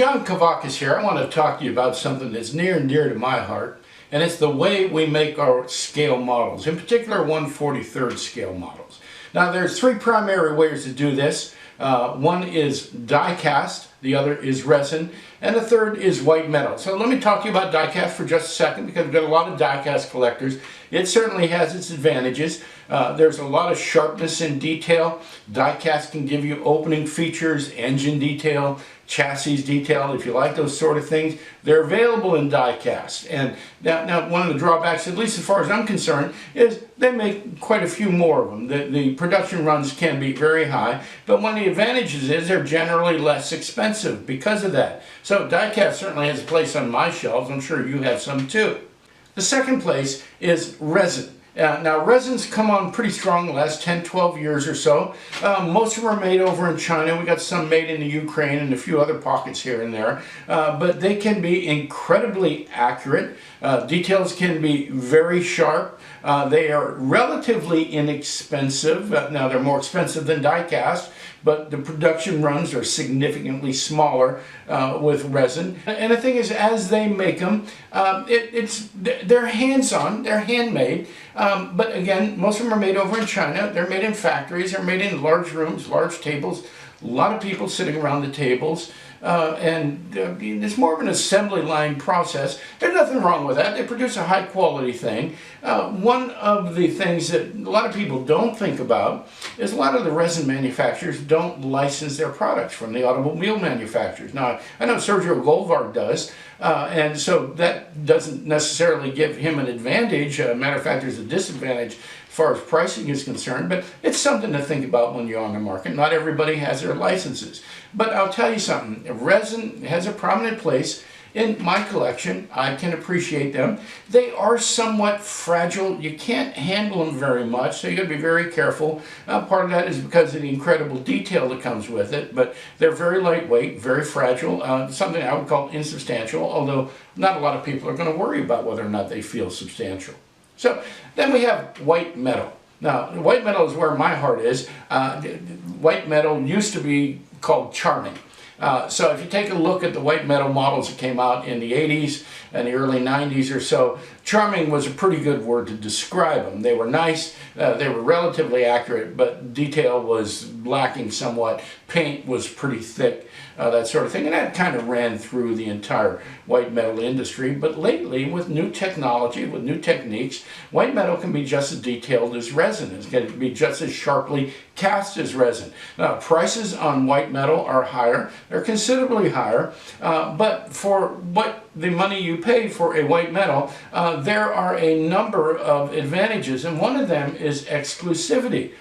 John Kuvakas here. I want to talk to you about something that's near and dear to my heart, and it's the way we make our scale models, in particular 1/43rd scale models. Now there's three primary ways to do this. One is die cast, the other is resin, and the third is white metal. So let me talk to you about die cast for just a second, because we've got a lot of die cast collectors. It certainly has its advantages. There's a lot of sharpness in detail. Die cast can give you opening features, engine detail, chassis detail. If you like those sort of things, they're available in die cast. And now one of the drawbacks, at least as far as I'm concerned, is they make quite a few more of them. The production runs can be very high, but one of the advantages is they're generally less expensive because of that. So die cast certainly has a place on my shelves. I'm sure you have some too. The second place is resin. Now resins come on pretty strong the last 10-12 years or so. Most of them are made over in China. We got some made in the Ukraine and a few other pockets here and there. But they can be incredibly accurate. Details can be very sharp. They are relatively inexpensive. Now they're more expensive than die cast, but the production runs are significantly smaller with resin. And the thing is, as they make them, they're hands-on, they're handmade. But again, most of them are made over in China. They're made in factories. They're made in large rooms, large tables. A lot of people sitting around the tables. It's more of an assembly line process. There's nothing wrong with that. They produce a high quality thing. One of the things that a lot of people don't think about is a lot of the resin manufacturers don't license their products from the automobile manufacturers. Now, I know Sergio Goldvarg does, and so that doesn't necessarily give him an advantage. Matter of fact, there's a disadvantage as far as pricing is concerned, but it's something to think about when you're on the market. Not everybody has their licenses. But I'll tell you something, resin has a prominent place in my collection. I can appreciate them. They are somewhat fragile. You can't handle them very much, so you got to be very careful. Part of that is because of the incredible detail that comes with it, but they're very lightweight, very fragile, something I would call insubstantial, although not a lot of people are going to worry about whether or not they feel substantial. So then we have white metal. Now, white metal is where my heart is. White metal used to be called charming. So if you take a look at the white metal models that came out in the 80s and the early 90s or so, charming was a pretty good word to describe them. They were nice, they were relatively accurate, but detail was lacking somewhat. Paint was pretty thick, that sort of thing, and that kind of ran through the entire white metal industry. But lately, with new technology, with new techniques, white metal can be just as detailed as resin. It can be just as sharply cast as resin. Now, prices on white metal are higher. They're considerably higher, but for what the money you pay for a white metal, there are a number of advantages, and one of them is exclusivity.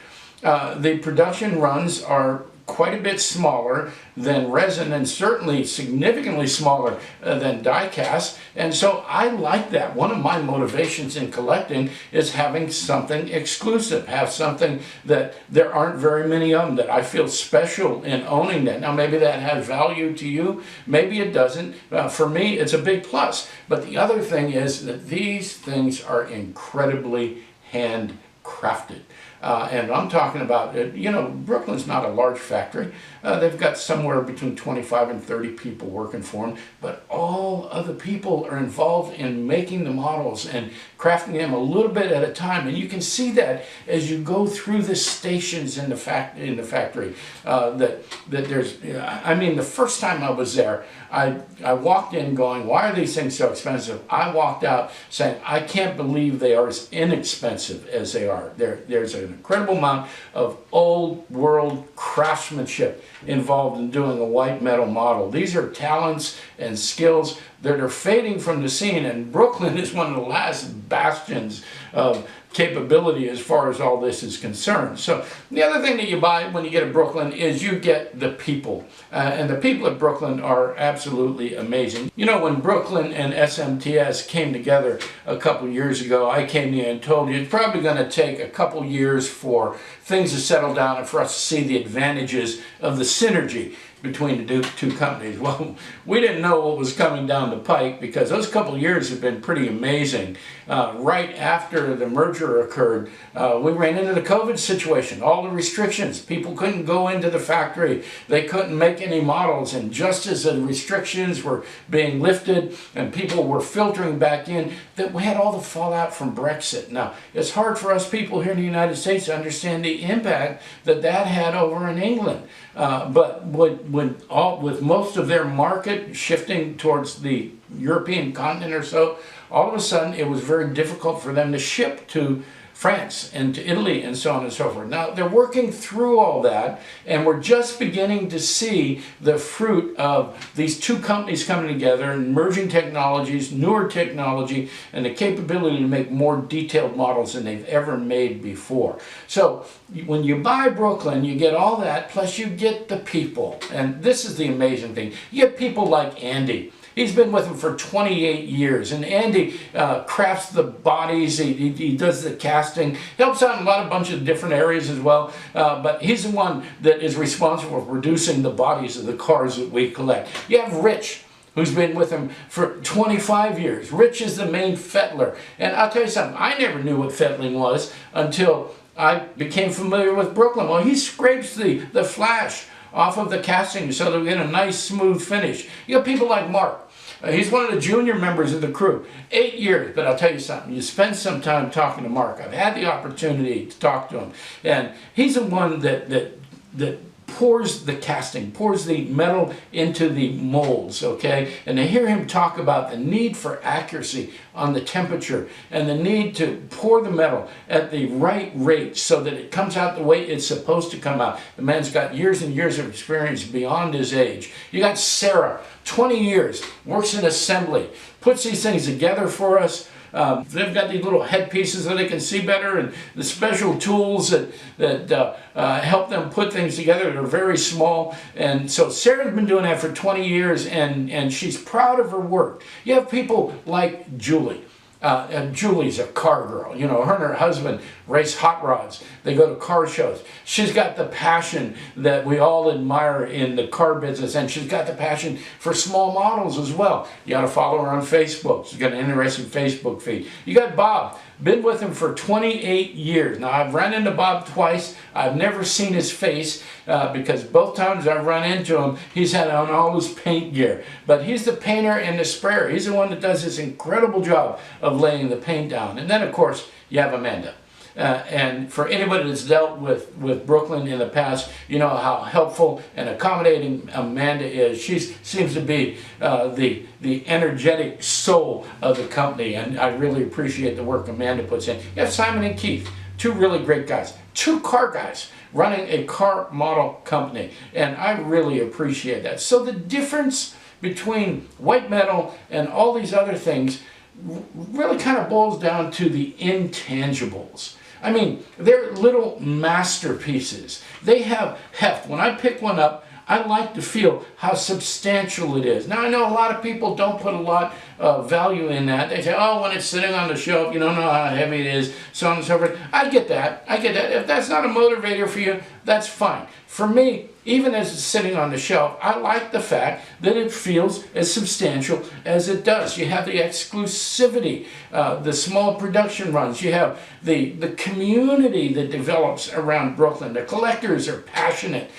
The production runs are quite a bit smaller than resin, and certainly significantly smaller than die cast, and so I like that. One of my motivations in collecting is having something exclusive, have something that there aren't very many of them, that I feel special in owning that. Now maybe that has value to you, maybe it doesn't. For me it's a big plus. But the other thing is that these things are incredibly handcrafted. And I'm talking about, you know, Brooklyn's not a large factory. They've got somewhere between 25 and 30 people working for them, but all of the people are involved in making the models and crafting them a little bit at a time. And you can see that as you go through the stations in the factory. That there's, I mean, the first time I was there, I walked in going, why are these things so expensive? I walked out saying, I can't believe they are as inexpensive as they are. There's an incredible amount of old world craftsmanship involved in doing a white metal model. These are talents and skills that are fading from the scene, and Brooklyn is one of the last bastions of capability as far as all this is concerned. So the other thing that you buy when you get to Brooklyn is you get the people. And the people at Brooklyn are absolutely amazing. You know, when Brooklyn and SMTS came together a couple years ago, I came here and told you it's probably going to take a couple years for things to settle down and for us to see the advantages of the synergy. between the two companies. Well, we didn't know what was coming down the pike because those couple of years have been pretty amazing. Right after the merger occurred, we ran into the COVID situation, all the restrictions. People couldn't go into the factory. They couldn't make any models. And just as the restrictions were being lifted and people were filtering back in, that we had all the fallout from Brexit. Now, it's hard for us people here in the United States to understand the impact that that had over in England. But with most of their market shifting towards the European continent or so, all of a sudden it was very difficult for them to ship to France and to Italy and so on and so forth. Now they're working through all that, and we're just beginning to see the fruit of these two companies coming together and merging technologies, newer technology, and the capability to make more detailed models than they've ever made before. So when you buy Brooklin, you get all that, plus you get the people. And this is the amazing thing. You get people like Andy. He's been with him for 28 years, and Andy crafts the bodies, he does the casting, helps out in a bunch of different areas as well, but he's the one that is responsible for producing the bodies of the cars that we collect. You have Rich, who's been with him for 25 years. Rich is the main fettler, and I'll tell you something, I never knew what fettling was until I became familiar with Brooklin. Well, he scrapes the flash off of the casting so that we get a nice smooth finish. You got people like Mark. He's one of the junior members of the crew. 8 years, but I'll tell you something, you spend some time talking to Mark. I've had the opportunity to talk to him, and he's the one that pours the casting, pours the metal into the molds, okay? And to hear him talk about the need for accuracy on the temperature and the need to pour the metal at the right rate so that it comes out the way it's supposed to come out. The man's got years and years of experience beyond his age. You got Sarah, 20 years, works in assembly, puts these things together for us. They've got these little headpieces so they can see better, and the special tools that help them put things together. They're very small, and so Sarah's been doing that for 20 years, and she's proud of her work. You have people like Julie. And Julie's a car girl. You know, her and her husband race hot rods. They go to car shows. She's got the passion that we all admire in the car business, and she's got the passion for small models as well. You got to follow her on Facebook. She's got an interesting Facebook feed. You got Bob. Been with him for 28 years. Now, I've run into Bob twice. I've never seen his face because both times I've run into him, he's had on all his paint gear. But he's the painter and the sprayer. He's the one that does this incredible job of laying the paint down. And then, of course, you have Amanda. And for anybody that's dealt with Brooklin in the past, you know how helpful and accommodating Amanda is. She seems to be the energetic soul of the company, and I really appreciate the work Amanda puts in. You have Simon and Keith, two really great guys, two car guys running a car model company, and I really appreciate that. So the difference between white metal and all these other things really kind of boils down to the intangibles. I mean, they're little masterpieces. They have heft. When I pick one up, I like to feel how substantial it is. Now, I know a lot of people don't put a lot of value in that. They say, oh, when it's sitting on the shelf, you don't know how heavy it is, so on and so forth. I get that. I get that. If that's not a motivator for you, that's fine. For me, even as it's sitting on the shelf, I like the fact that it feels as substantial as it does. You have the exclusivity, the small production runs. You have the community that develops around Brooklin. The collectors are passionate.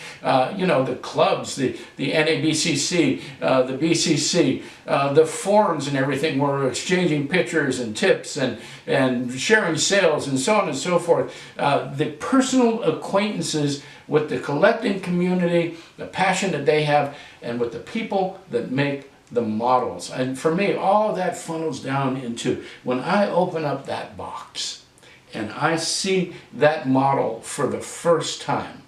You know, the clubs, the NABCC, the BCC, the forums and everything where we're exchanging pictures and tips and sharing sales and so on and so forth. The personal acquaintances with the collecting community, the passion that they have, and with the people that make the models. And for me, all of that funnels down into when I open up that box and I see that model for the first time,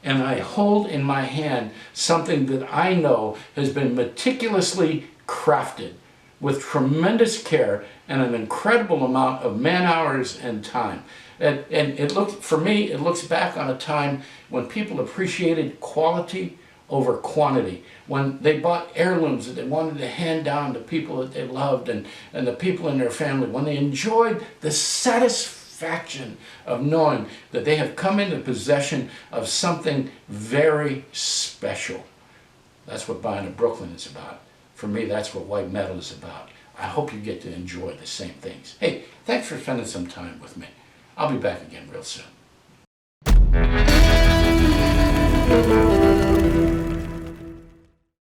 and I hold in my hand something that I know has been meticulously crafted with tremendous care and an incredible amount of man hours and time. And it looks, for me, it looks back on a time when people appreciated quality over quantity, when they bought heirlooms that they wanted to hand down to people that they loved and the people in their family, when they enjoyed the satisfaction of knowing that they have come into possession of something very special. That's what buying a Brooklyn is about. For me, that's what white metal is about. I hope you get to enjoy the same things. Hey, thanks for spending some time with me. I'll be back again real soon.